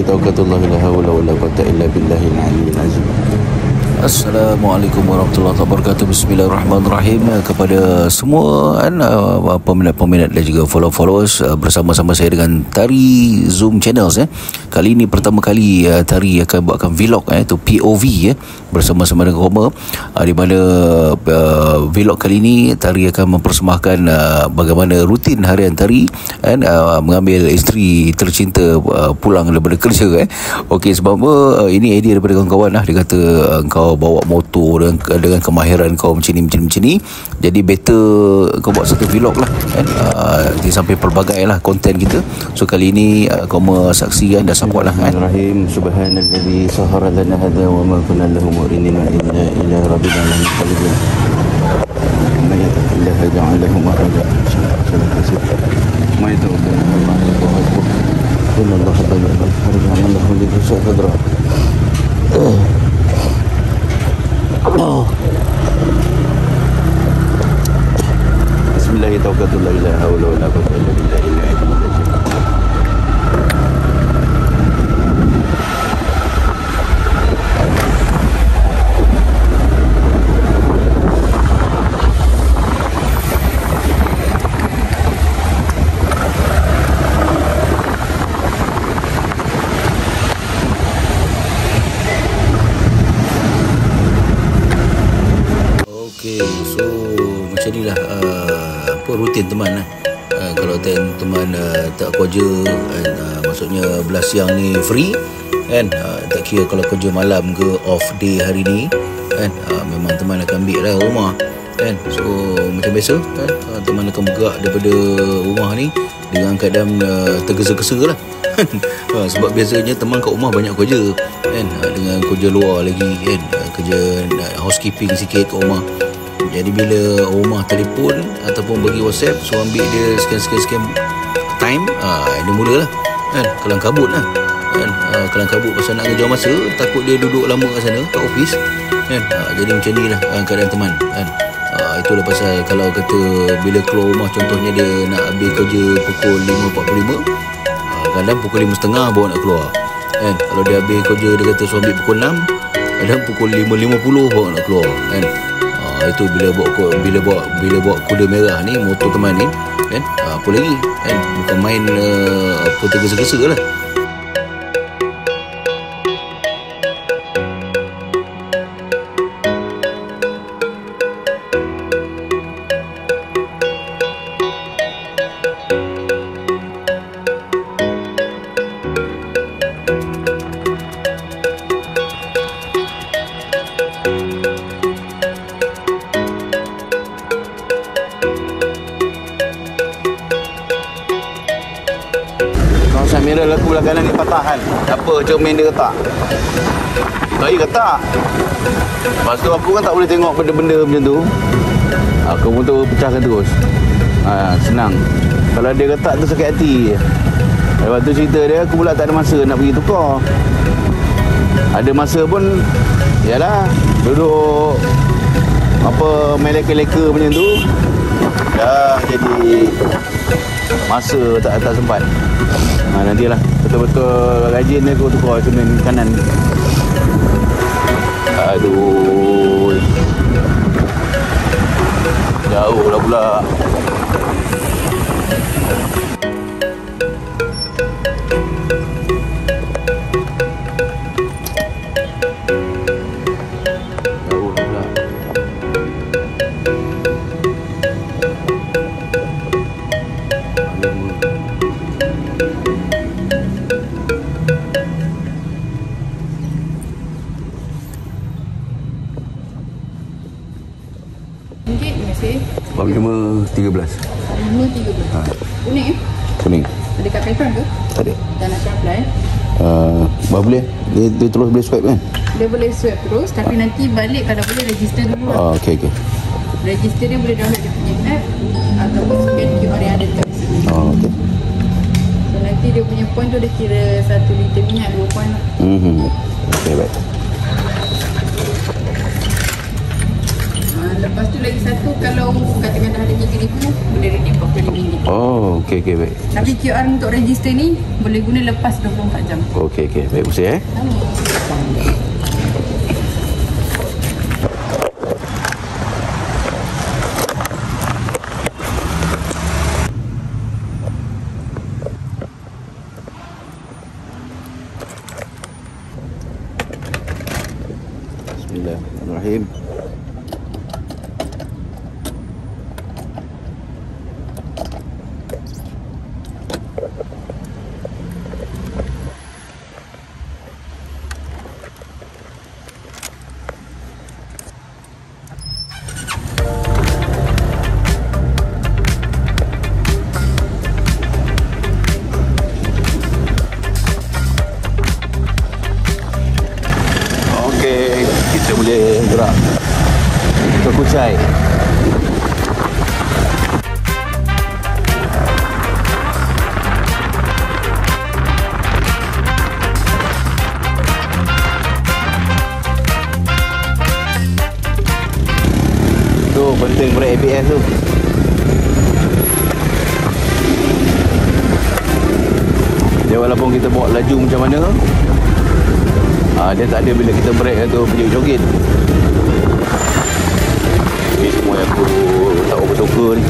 Bismillahirrahmanirrahim. Tawakkaltullahi la haula wala quwwata illa billahil aliyyil azim. Assalamualaikum warahmatullahi wabarakatuh. Bismillahirrahmanirrahim. Kepada semua peminat-peminat dan juga followers, bersama-sama saya dengan Tari Zoom Channels. Kali ini pertama kali Tari akan buatkan vlog, itu POV, bersama-sama dengan Roma, di mana vlog kali ini Tari akan mempersembahkan bagaimana rutin harian Tari mengambil isteri tercinta pulang daripada kerja. Okey, sebab apa, ini idea daripada kawan-kawan lah. Dia kata kau bawa motor dengan kemahiran kau macam ni, jadi better kau buat satu vlog lah, dia sampai pelbagai lah konten kita. So kali ini kau saksikan dan support lah. Bismillahirrahmanirrahim. Subhanalladzi sahara lana hadza wa ma kunna lahu muqrinin wa inna ila rabbina lamunqalibun. Ma yataqillaha ja'alahu mahraja. Ma yataqillaha mahraja. Innallaha baligh al-farja man lahu lidhi sadra. Bismillahirrahmanirrahim. La haula wala quwwata illa billah. Okay, so macam ni lah rutin teman lah. Kalau teman tak kerja maksudnya belas siang ni free kan, tak kira kalau kerja malam ke off day hari ni kan, memang teman akan ambil lah rumah kan. So macam biasa kan, teman akan bergerak daripada rumah ni dengan keadaan tergesa-gesa lah. Sebab biasanya teman kat rumah banyak kerja kan, dengan kerja luar lagi kan, kerja housekeeping sikit kat rumah. Jadi bila rumah telefon ataupun bagi WhatsApp, so ambil dia sekian time, dia mulalah kan, kelang kabut lah kan, kelang kabut pasal nak kejar masa, takut dia duduk lama kat sana kat office kan. Jadi macam ni lah keadaan teman kan. Itulah pasal kalau kata bila keluar rumah, contohnya dia nak habis kerja pukul 5.45, kadang pukul 5.30 baru nak keluar kan. Kalau dia habis kerja, dia kata so ambil pukul 6, kadang pukul 5.50 baru nak keluar kan. Itu bila bawa kuda merah ni, motor teman ni kan, apa lagi kan, bukan main apa tergesa-gesa lah. Kamera laku belah kanan ni patah kan. Apa cermin dia retak? Saya retak. Lepas tu aku kan tak boleh tengok benda-benda macam tu. Aku pun tu pecahkan terus. Senang. Kalau dia retak tu sakit hati. Lepas tu cerita dia, aku pula tak ada masa nak pergi tukar. Ada masa pun yalah, duduk apa main leka-leka macam tu. Dah jadi masa tak sempat. Nantilah betul-betul rajin dia, aku tukar cermin kanan. Aduh, jauh lah pula. Bagi cuma 13. Cuma 13. Kuning Kuning. Ada kat Petron ke? Ada. Dan nak apply boleh. Dia terus boleh swipe kan? Dia boleh swipe terus, tapi nanti balik kalau boleh register dulu lah. Okey. Register dia boleh download dia punya app ataupun scan QR yang ada dekat sini. Okey. So nanti dia punya point tu dia kira 1 liter minyak 2 point lah. Okey, baik. Lepas tu lagi satu, kalau katakan dah ada RM3,000, boleh redeem RM40. Oh, okey baik. Tapi QR untuk register ni boleh guna lepas 24 jam. Okey baik Pusing Bismillahirrahmanirrahim. Okey, kita boleh gerak ke Kuchai. Tu penting brake ABS tu. Dia walaupun kita bawa laju macam mana, dia tak ada bila kita brake tu berjogit-jogit. Ini semua yang aku tak bersuka ni.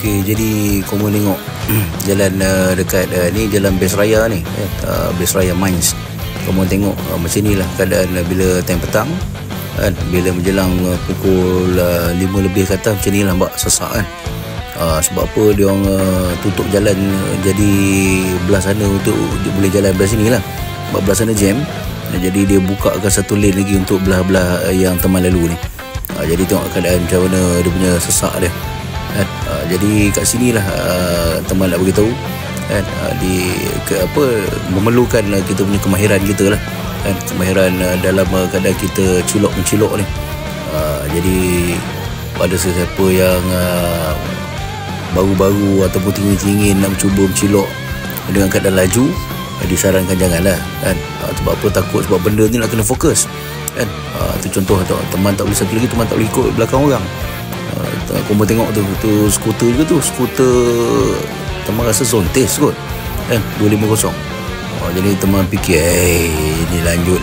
Okey, jadi kamu tengok jalan dekat ni jalan Base Raya ni, Base Raya Mines. Kamu tengok macam ni lah keadaan bila time petang kan, bila menjelang pukul 5 lebih kata macam ni lah mbak, sesak kan. Sebab apa dia orang tutup jalan jadi belah sana untuk boleh jalan belah sini lah, sebab belah sana jam. Jadi dia bukakan satu lane lagi untuk belah-belah yang teman lalu ni. Jadi tengok keadaan macam mana dia punya sesak dia kan. Jadi kat sini lah teman nak beritahu kan, memerlukan kita punya kemahiran kita lah kan, kemahiran dalam keadaan kita mencilok ni. Jadi pada sesiapa yang baru-baru ataupun tinggi-tinggi nak cuba mencilok dengan keadaan laju, disarankan janganlah kan. Sebab apa? Takut sebab benda ni nak kena fokus kan. Tu contoh teman tak boleh satu lagi, teman tak boleh ikut belakang orang. Kau tengok tu skuter juga tu, skuter teman rasa zontes kot kan, 250. Jadi teman fikir ni lanjut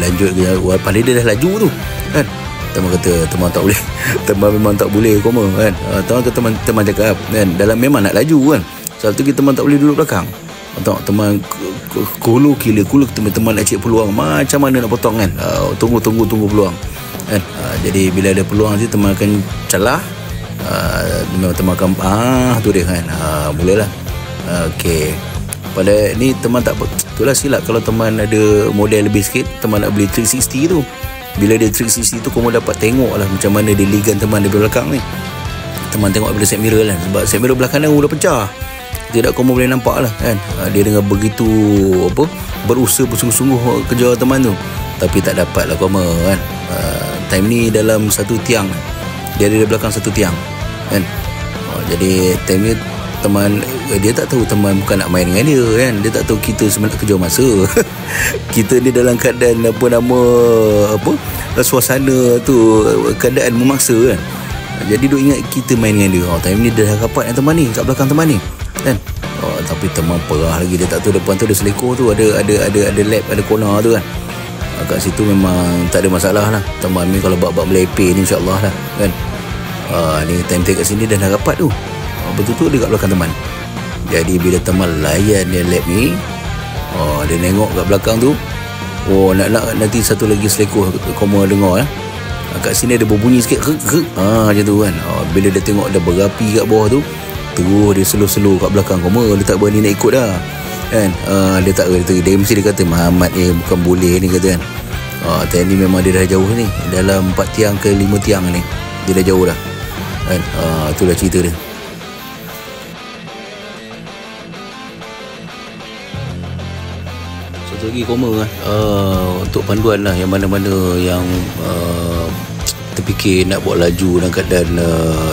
padahal dia dah laju tu kan. Teman kata teman tak boleh teman memang tak boleh koma kan. Teman cakap kan, dalam memang nak laju kan, sebab tu teman tak boleh duduk belakang. Tengok teman kulu teman nak cek peluang macam mana nak potong kan. Tunggu peluang kan. Jadi bila ada peluang nanti teman akan celah. Memang teman akan tu dia kan. Mulalah. Okey. Pada ni teman tak itulah silap kalau teman ada model lebih sikit, teman nak beli 360 tu. Bila dia 360 tu kamu dapat tengok lah macam mana dia ligan teman di belakang ni. Teman tengok daripada side mirror lah, sebab side mirror belah kanan dah pecah. Tidak kamu boleh nampak lah kan. Dia dengan begitu berusaha bersungguh-sungguh kejar teman tu, tapi tak dapat lah kamu kan. Time ni dalam satu tiang, dia ada di belakang satu tiang kan. Jadi time ni teman dia tak tahu teman bukan nak main dengan dia kan. Dia tak tahu kita sebenarnya kejar masa. Kita ni dalam keadaan suasana tu, keadaan memaksa kan. Jadi duk ingat kita main dengan dia. Time ni dia dah rapat dengan teman ni kat belakang teman ni kan. Tapi teman perah lagi, dia tak tahu depan tu ada selekor tu, ada lap, ada corner tu kan. Kat situ memang tak ada masalah lah. Teman ni kalau bab-bab melepeh ni insya-Allah lah kan. Ni time tag kat sini dah rapat tu. Betul-betul dia kat belakang teman. Jadi bila teman layan dia lap ni, dia tengok kat belakang tu, nak nanti satu lagi selekoh koma dengar kat sini ada berbunyi sikit macam tu kan. Bila dia tengok ada berapi kat bawah tu, terus dia slow-slow kat belakang koma. Dia tak berani nak ikut dah kan. Dia tak dia mesti dia kata Muhammad ni bukan boleh ni kata kan. Ni memang dia dah jauh ni, dalam 4 tiang ke 5 tiang ni dia dah jauh dah kan. Itulah cerita dia. Satu lagi koma untuk panduan lah, yang mana-mana yang terfikir nak buat laju dalam keadaan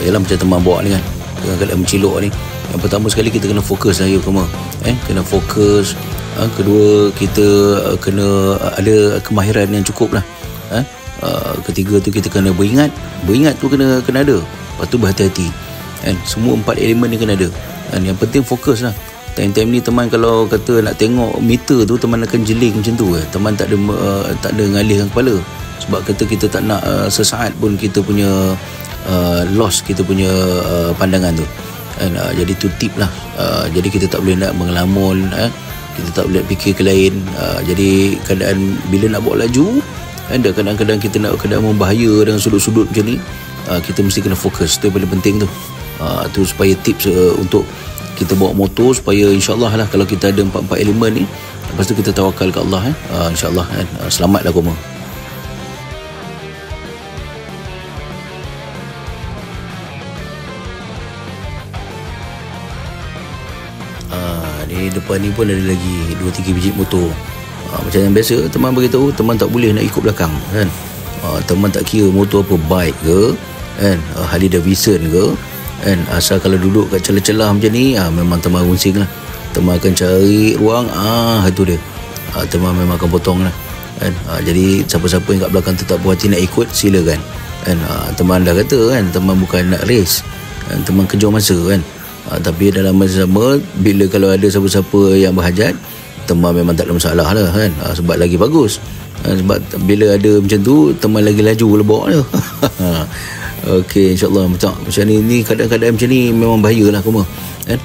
ialah macam teman bawa ni kan, dalam keadaan mencilok ni. Yang pertama sekali kita kena fokus lah, koma kena fokus. Kedua, kita kena ada kemahiran yang cukup lah. Ketiga tu kita kena beringat tu kena ada. Lepas tu berhati-hati kan. Semua 4 elemen ni kena ada kan. Yang penting fokus lah. Time-time ni teman kalau kata nak tengok meter tu, teman akan jeling macam tu. Teman tak ada ngalihkan kepala. Sebab kata kita tak nak sesaat pun kita punya loss kita punya pandangan tu kan. Jadi tu tip lah. Jadi kita tak boleh nak mengelamun, kita tak boleh fikir ke lain. Jadi keadaan bila nak buat laju, ada kadang-kadang kita nak keadaan membahaya dengan sudut-sudut macam ni, kita mesti kena fokus. Itu yang paling penting tu. Tu supaya tips untuk kita bawa motor, supaya insyaAllah lah kalau kita ada 4 elemen ni, lepas tu kita tawakal ke Allah insyaAllah kan. Selamatlah koma. Ni depan ni pun ada lagi 2-3 biji motor. Macam yang biasa teman beritahu, teman tak boleh nak ikut belakang kan. Teman tak kira motor apa, bike ke kan, Harley Davidson ke kan, asal kalau duduk kat celah-celah macam ni, memang teman runsing lah. Teman akan cari ruang, itu dia. Teman memang akan potong lah kan. Jadi siapa-siapa yang kat belakang tu tak puas hati nak ikut, silakan kan. Teman dah kata kan, teman bukan nak race kan, teman kejar masa kan. Tapi dalam masa sama, bila kalau ada siapa-siapa yang berhajat, teman memang tak ada masalah lah kan. Sebab lagi bagus. Sebab bila ada macam tu, teman lagi laju lebok tu. Okey, insyaAllah macam ni kadang-kadang macam ni memang bahaya lah koma kan.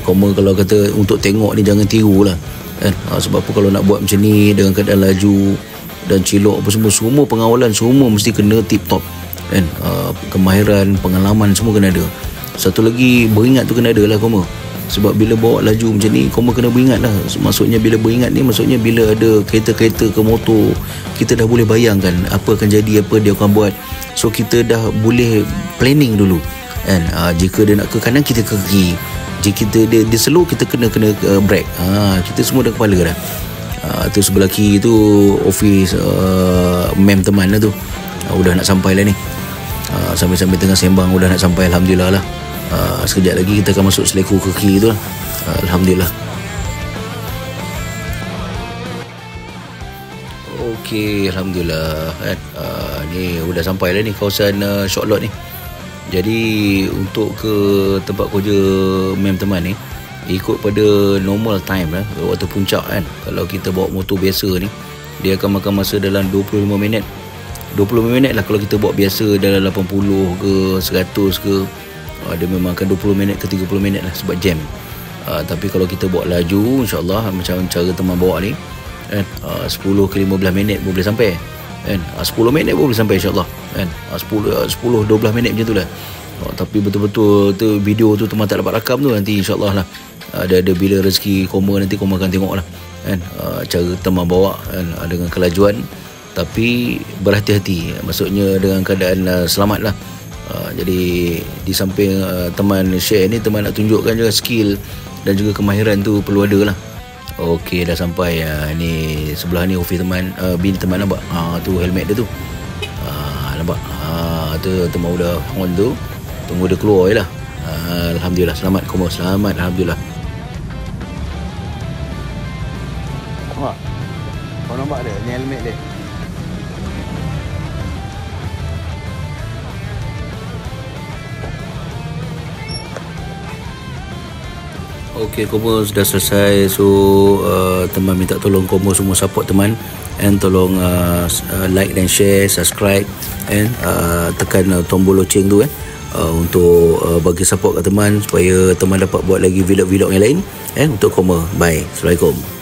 Koma kalau kata untuk tengok ni jangan tiru lah kan. Sebab apa, kalau nak buat macam ni dengan keadaan laju dan cilok apa semua pengawalan semua mesti kena tip top kan. Kemahiran, pengalaman semua kena ada. Satu lagi, beringat tu kena ada lah koma. Sebab bila bawa laju macam ni, koma kena beringat lah. Maksudnya bila beringat ni, maksudnya bila ada kereta-kereta ke motor, kita dah boleh bayangkan apa akan jadi, apa dia akan buat. So kita dah boleh planning dulu kan. Jika dia nak ke kanan, kita ke kiri. Jika dia slow, kita kena brake. Kita semua dah kepala dah. Tu sebelah kiri tu office mem teman lah tu. Udah nak sampai lah ni. Sambil-sambil tengah sembang udah nak sampai, alhamdulillah lah. Sekejap lagi kita akan masuk seleku ke kiri tu lah. Alhamdulillah. Okey, alhamdulillah kan. Ni udah sampai lah ni kawasan short lot ni. Jadi untuk ke tempat kerja mem teman ni, ikut pada normal time lah, waktu puncak kan. Kalau kita bawa motor biasa ni, dia akan makan masa dalam 25 minit. 25 minit lah kalau kita bawa biasa dalam 80 ke 100 ke. Dia memang akan 20 minit ke 30 minit lah sebab jam. Tapi kalau kita bawa laju, insyaAllah macam cara teman bawa ni kan, 10 ke 15 minit boleh sampai kan. 10 minit boleh sampai insyaAllah kan. 10-12 minit macam tu lah. Tapi betul-betul tu video tu teman tak dapat rakam tu, nanti insyaAllah lah ada bila rezeki koma, nanti koma akan tengok lah kan. Cara teman bawa kan, dengan kelajuan tapi berhati-hati, maksudnya dengan keadaan selamat lah. Jadi di samping teman share ni, teman nak tunjukkan juga skill dan juga kemahiran tu perlu ada lah. Okey, dah sampai. Ni sebelah ni office teman, bin teman nampak. Tu helmet dia tu. Nampak. Tu teman udah on tu. Tunggu dia keluar je lah. Alhamdulillah, selamat koma, selamat, alhamdulillah. Nampak? Kau nampak dia? Ni helmet dia. Okey, koma sudah selesai. So teman minta tolong koma semua support teman, and tolong like dan share, subscribe, and tekan tombol loceng tu untuk bagi support kat teman supaya teman dapat buat lagi vlog-vlog yang lain. Untuk Koma. Bye. Assalamualaikum.